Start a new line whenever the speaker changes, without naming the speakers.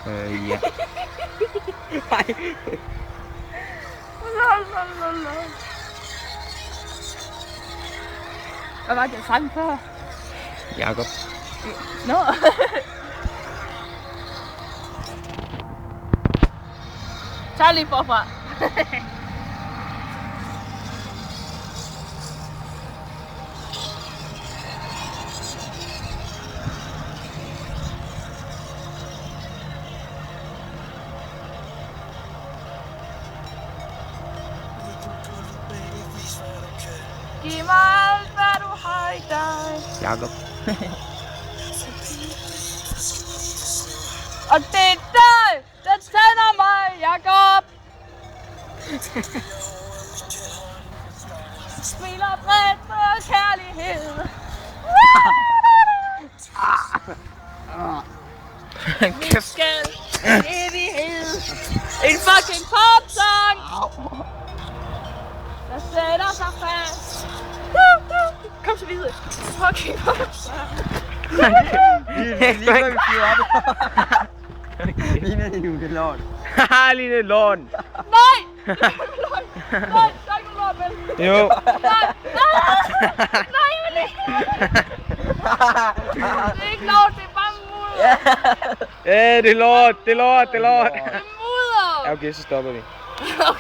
Ja.
Nej.
Hvad var det, jeg sang før?
Jakob.
Nå. Tag lige forfra. Giv mig alt, hvad du har i dig.
Jakob.
Og det er dig, der tænder mig, Jakob. Smiler bredt for kærlighed. Vi skal evighed. En fucking popsang. Der sætter sig fast. Kom så videre. Fucking popsang.
Lige før vi flyver op. Ligner det nu, det lort.
Haha, lige lort.
Nej! Nej, der er ikke nogen lort, vel?
Jo.
Nej, nej, men det er ikke lort, det er bare mudder.
Det er lort, det er lort, det er lort.
Det er mudder.
Ja, okay, så stopper vi.
Okay.